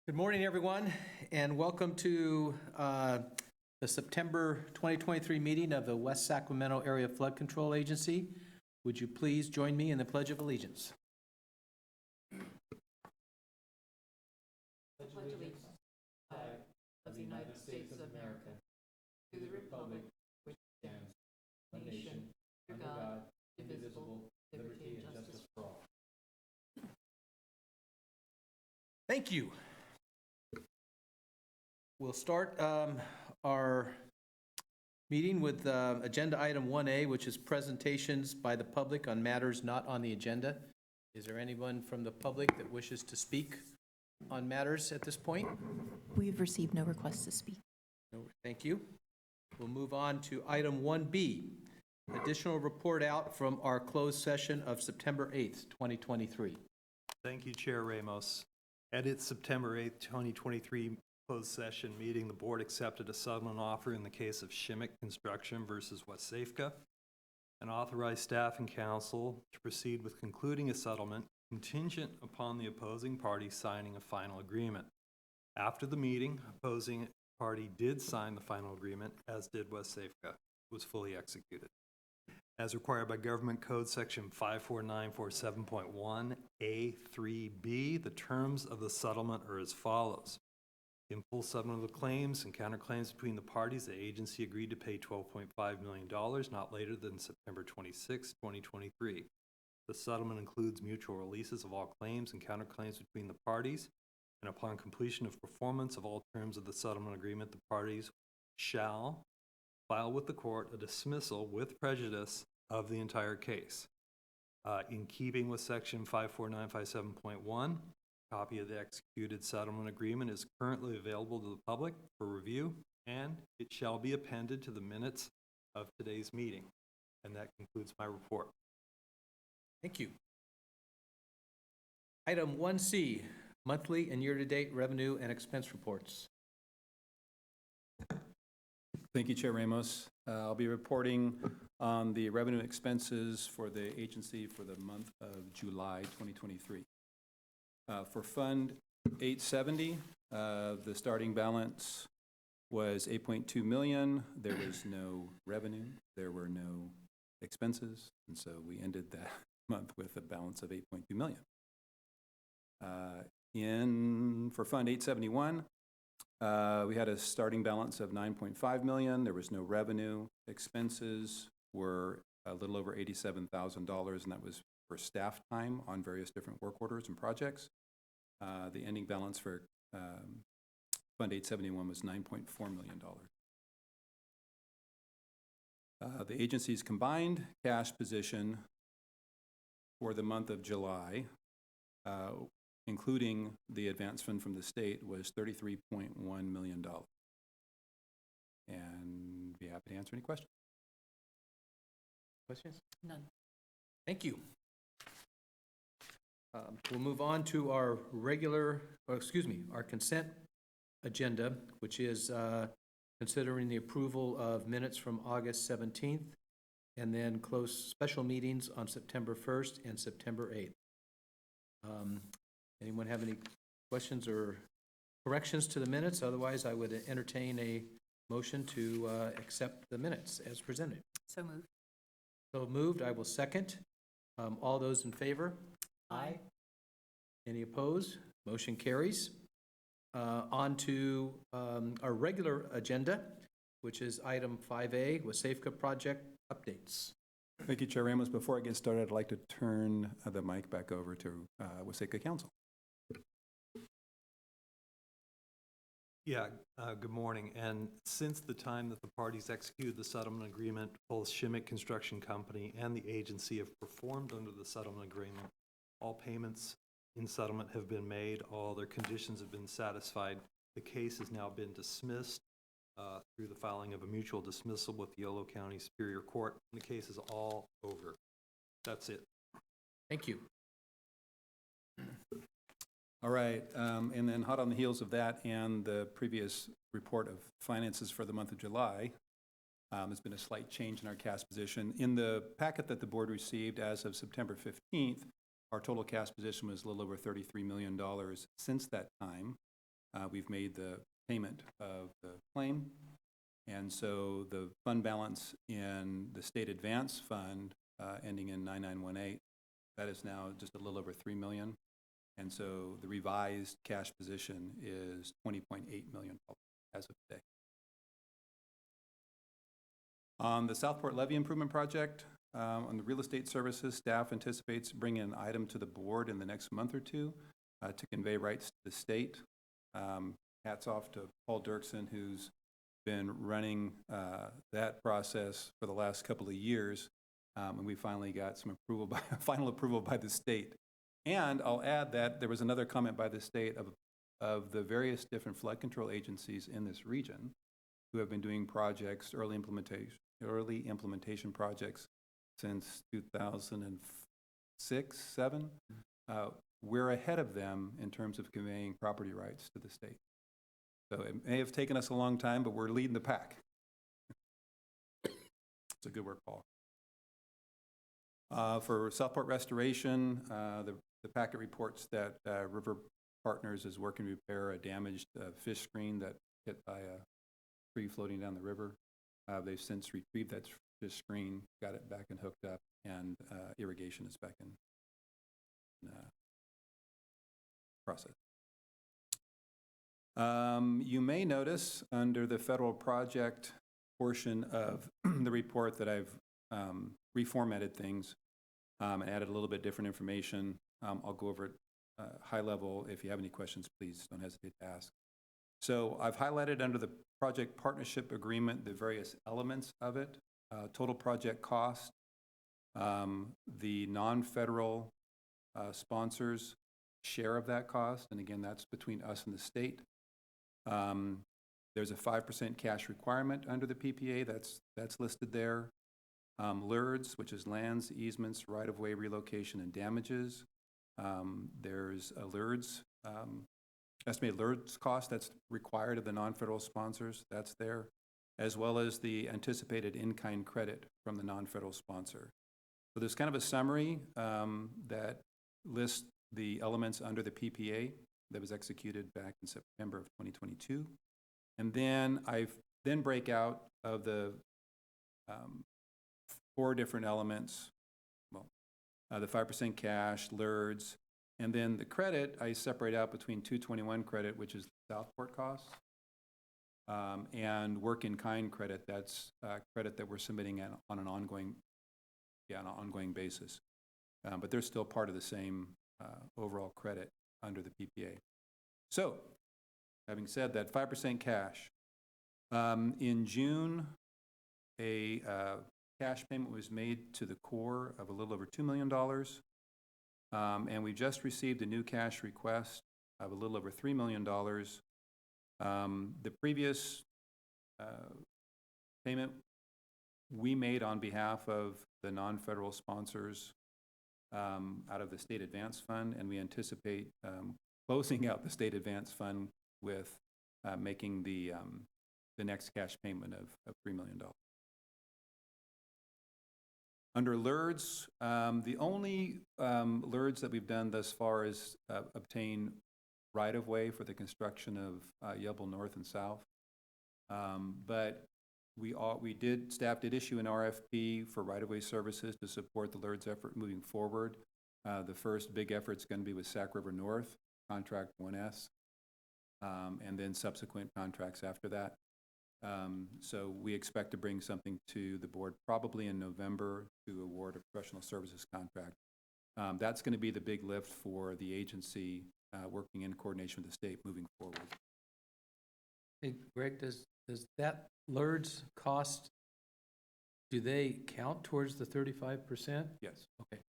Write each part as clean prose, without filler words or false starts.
Good morning, everyone, and welcome to the September 2023 meeting of the West Sacramento Area Flood Control Agency. Would you please join me in the Pledge of Allegiance? Pledge allegiance to the flag of the United States of America, to the republic which stands, one nation, under God, indivisible, liberty and justice for all. Thank you. We'll start our meeting with agenda item 1A, which is presentations by the public on matters not on the agenda. Is there anyone from the public that wishes to speak on matters at this point? We've received no requests to speak. No, thank you. We'll move on to item 1B, additional report out from our closed session of September 8th, 2023. Thank you, Chair Ramos. At its September 8th, 2023 closed session meeting, the board accepted a settlement offer in the case of Shimmick Construction versus WSAFCA and authorized staff and council to proceed with concluding a settlement contingent upon the opposing party signing a final agreement. After the meeting, opposing party did sign the final agreement, as did WSAFCA. It was fully executed. As required by Government Code Section 54947.1A3B, the terms of the settlement are as follows. In full settlement of the claims and counterclaims between the parties, the agency agreed to pay $12.5 million not later than September 26, 2023. The settlement includes mutual releases of all claims and counterclaims between the parties, and upon completion of performance of all terms of the settlement agreement, the parties shall file with the court a dismissal with prejudice of the entire case. In keeping with Section 54957.1, copy of the executed settlement agreement is currently available to the public for review, and it shall be appended to the minutes of today's meeting. And that concludes my report. Thank you. Item 1C, monthly and year-to-date revenue and expense reports. Thank you, Chair Ramos. I'll be reporting on the revenue and expenses for the agency for the month of July 2023. For Fund 870, the starting balance was $8.2 million. There was no revenue. There were no expenses. And so we ended that month with a balance of $8.2 million. For Fund 871, we had a starting balance of $9.5 million. There was no revenue. Expenses were a little over $87,000, and that was for staff time on various different work orders and projects. The ending balance for Fund 871 was $9.4 million. The agency's combined cash position for the month of July, including the advance fund from the state, was $33.1 million. And be happy to answer any questions. Questions? None. Thank you. We'll move on to our our consent agenda, which is considering the approval of minutes from August 17th and then close special meetings on September 1st and September 8th. Anyone have any questions or corrections to the minutes? Otherwise, I would entertain a motion to accept the minutes as presented. So moved. So moved. I will second. All those in favor? Aye. Any opposed? Motion carries. On to our regular agenda, which is item 5A, WSAFCA project updates. Thank you, Chair Ramos. Before I get started, I'd like to turn the mic back over to WSAFCA Council. Yeah, good morning. And since the time that the parties executed the settlement agreement, both Shimmick Construction Company and the agency have performed under the settlement agreement. All payments in settlement have been made. All their conditions have been satisfied. The case has now been dismissed through the filing of a mutual dismissal with the Yolo County Superior Court. And the case is all over. That's it. Thank you. All right, and then hot on the heels of that and the previous report of finances for the month of July, there's been a slight change in our cash position. In the packet that the board received as of September 15th, our total cash position was a little over $33 million since that time. we've made the payment of the claim. And so the fund balance in the state advance fund, ending in 9918, that is now just a little over $3 million. And so the revised cash position is $20.8 million as of today. On the Southport Levee Improvement Project, on the real estate services, staff anticipates bringing an item to the board in the next month or two to convey rights to the state. Hats off to Paul Dirksen, who's been running that process for the last couple of years, and we finally got some approval final approval by the state. And I'll add that there was another comment by the state of the various different flood control agencies in this region who have been doing projects, early implementation projects since 2006, 7. We're ahead of them in terms of conveying property rights to the state. So it may have taken us a long time, but we're leading the pack. It's a good work, Paul. For Southport Restoration, the packet reports that River Partners is working to repair a damaged fish screen that hit by a tree floating down the river. They've since retrieved that fish screen, got it back and hooked up, and irrigation is back in process. You may notice under the federal project portion of the report that I've reformatted things and added a little bit different information. I'll go over it high level. If you have any questions, please don't hesitate to ask. So I've highlighted under the project partnership agreement the various elements of it, total project cost, the non-federal sponsors' share of that cost, and again, that's between us and the state. There's a 5% cash requirement under the PPA, that's listed there. LERDs, which is lands, easements, right-of-way relocation, and damages. There's a LERDs, estimated LERDs cost that's required of the non-federal sponsors, that's there, as well as the anticipated in-kind credit from the non-federal sponsor. So there's kind of a summary that lists the elements under the PPA that was executed back in September of 2022. And then I break out of the 4 different elements, well, the 5% cash, LERDs, and then the credit I separate out between 221 credit, which is Southport costs, and work-in-kind credit, that's credit that we're submitting on an ongoing basis. But they're still part of the same overall credit under the PPA. So, having said that, 5% cash. In June, a cash payment was made to the Corps of a little over $2 million, and we just received a new cash request of a little over $3 million. The previous payment we made on behalf of the non-federal sponsors out of the State Advance Fund, and we anticipate closing out the State Advance Fund with making the next cash payment of $3 million. Under LERDs, the only LERDs that we've done thus far is obtain right-of-way for the construction of Yellow North and South. But staff did issue an RFP for right-of-way services to support the LERDs effort moving forward. The first big effort is going to be with Sac River North, contract 1S, and then subsequent contracts after that. So we expect to bring something to the board probably in November to award a professional services contract. That's going to be the big lift for the agency working in coordination with the state moving forward. Hey, Greg, does that LERDs cost, do they count towards the 35%? Yes. Okay.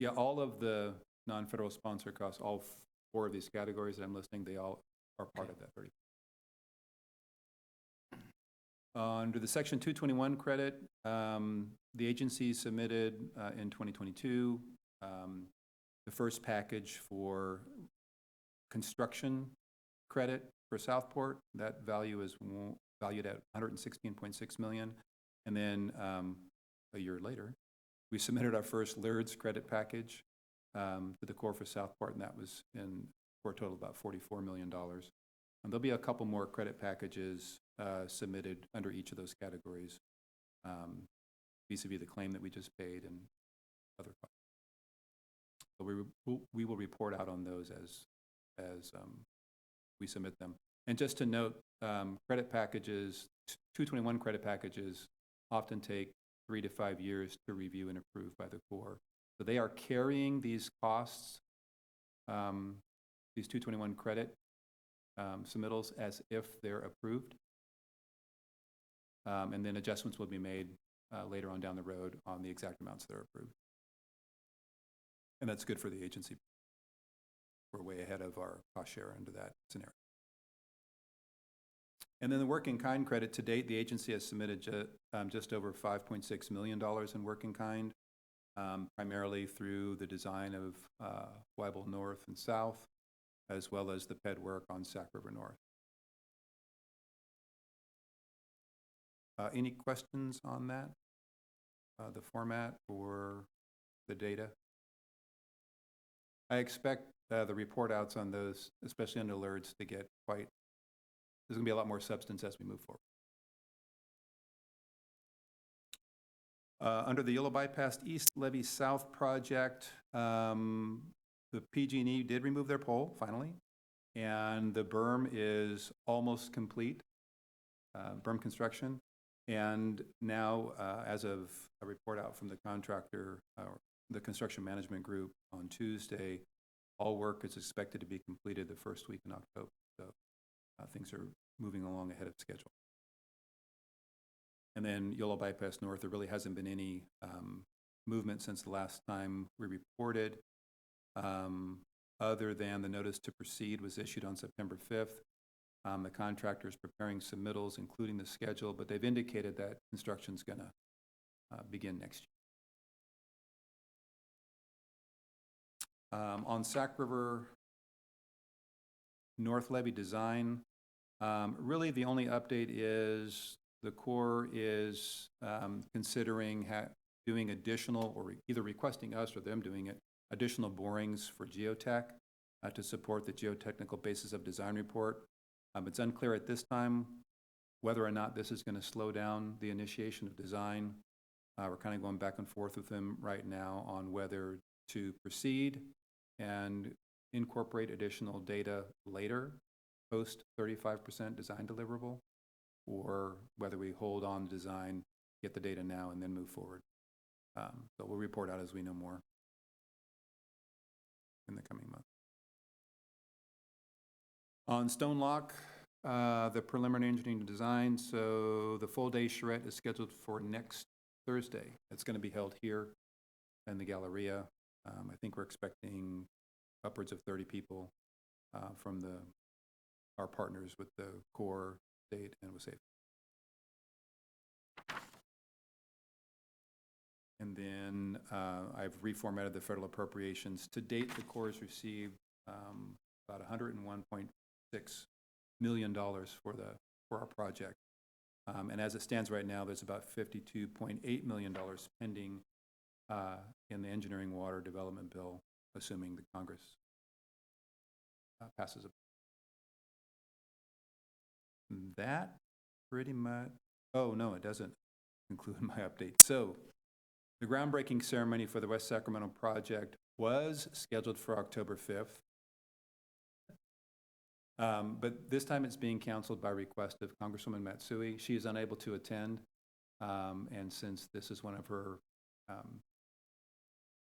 Yeah, all of the non-federal sponsor costs, all 4 of these categories that I'm listing, they all are part of that 30. Under the Section 221 credit, the agency submitted in 2022 the first package for construction credit for Southport. That value is valued at $116.6 million. And then a year later, we submitted our first LERDs credit package to the Corps for Southport, and that was for a total of about $44 million. And there'll be a couple more credit packages submitted under each of those categories, vis-a-vis the claim that we just paid and other costs. So we will report out on those as we submit them. And just to note, credit packages, 221 credit packages often take 3 to 5 years to review and approve by the Corps. So they are carrying these costs, these 221 credit submittals, as if they're approved. And then adjustments will be made later on down the road on the exact amounts that are approved. And that's good for the agency. We're way ahead of our cost share under that scenario. And then the work-in-kind credit, to date, the agency has submitted just over $5.6 million in work-in-kind, primarily through the design of Weibel North and South, as well as the PED work on Sac River North. Any questions on that? The format or the data? I expect the report outs on those, especially on alerts, to get quite, there's going to be a lot more substance as we move forward. Under the Yellow Bypass East Levee South project, the PG&E did remove their pole, finally, and the berm is almost complete, berm construction. And now, as of a report out from the contractor, the construction management group on Tuesday, all work is expected to be completed the first week in October. So things are moving along ahead of schedule. And then Yellow Bypass North, there really hasn't been any movement since the last time we reported, other than the notice to proceed was issued on September 5th. The contractor is preparing submittals, including the schedule, but they've indicated that construction is going to begin next year. On Sac River North Levee design, really the only update is the Corps is considering doing additional, or either requesting us or them doing it, additional borings for geotech to support the geotechnical basis of design report. It's unclear at this time whether or not this is going to slow down the initiation of design. We're kind of going back and forth with them right now on whether to proceed and incorporate additional data later, post 35% design deliverable, or whether we hold on design, get the data now, and then move forward. So we'll report out as we know more in the coming month. On Stone Lock, the preliminary engineering design, so the full-day charrette is scheduled for next Thursday. It's going to be held here in the Galleria. I think we're expecting upwards of 30 people from our partners with the Corps, State, and WSAFCA. And then I've reformatted the federal appropriations. To date, the Corps has received about $101.6 million for our project. And as it stands right now, there's about $52.8 million pending in the engineering water development bill, assuming the Congress passes it. That pretty much, oh no, it doesn't include my update. So the groundbreaking ceremony for the West Sacramento project was scheduled for October 5th. But this time it's being canceled by request of Congresswoman Matsui. She is unable to attend, and since this is one of her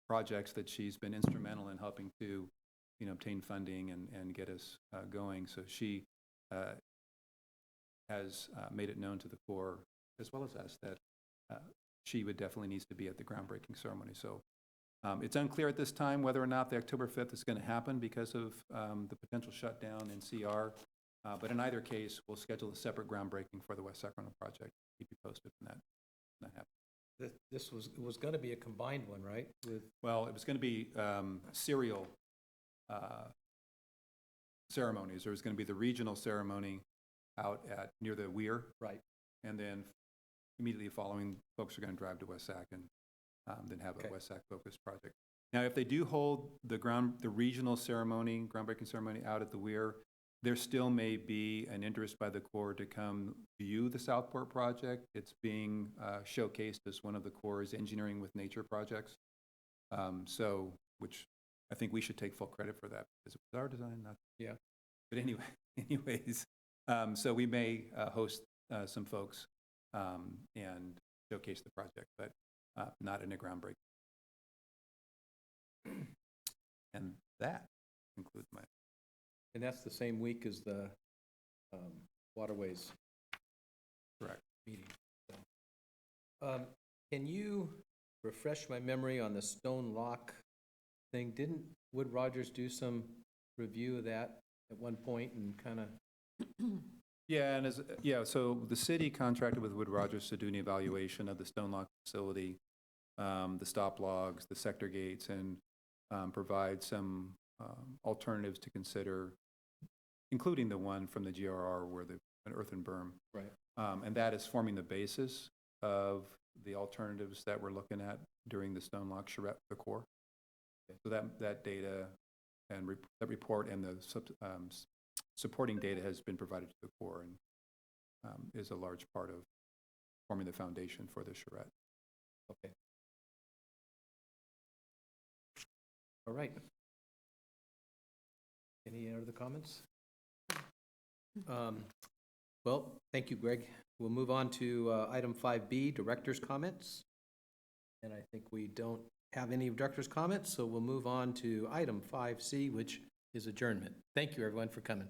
projects that she's been instrumental in helping to, obtain funding and get us going, so she has made it known to the Corps, as well as us, that she would definitely needs to be at the groundbreaking ceremony. So it's unclear at this time whether or not the October 5th is going to happen because of the potential shutdown in CR. But in either case, we'll schedule a separate groundbreaking for the West Sacramento project. Keep you posted when that happens. This was going to be a combined one, right? Well, it was going to be serial ceremonies. There was going to be the regional ceremony out near the Weir. Right. And then immediately following, folks are going to drive to West Sac and then have Okay. a West Sac focused project. Now, if they do hold the regional ceremony, groundbreaking ceremony out at the Weir, there still may be an interest by the Corps to come view the Southport project. It's being showcased as one of the Corps' engineering with nature projects. Which I think we should take full credit for that, because it was our design, not. Yeah. But anyways, so we may host some folks and showcase the project, but not in a groundbreaking. And that concludes my. And that's the same week as the Waterways Correct. meeting. So, can you refresh my memory on the stone lock thing? Didn't Wood Rogers do some review of that at one point and kind of? Yeah, so the city contracted with Wood Rogers to do an evaluation of the stone lock facility, the stop logs, the sector gates, and provide some alternatives to consider, including the one from the GRR where an earthen berm. Right. And that is forming the basis of the alternatives that we're looking at during the stone lock charrette for the Corps. So that data and that report and the supporting data has been provided to the Corps and is a large part of forming the foundation for the charrette. Okay. All right. Any other comments? Well, thank you, Greg. We'll move on to item 5B, director's comments. And I think we don't have any director's comments, so we'll move on to item 5C, which is adjournment. Thank you, everyone, for coming.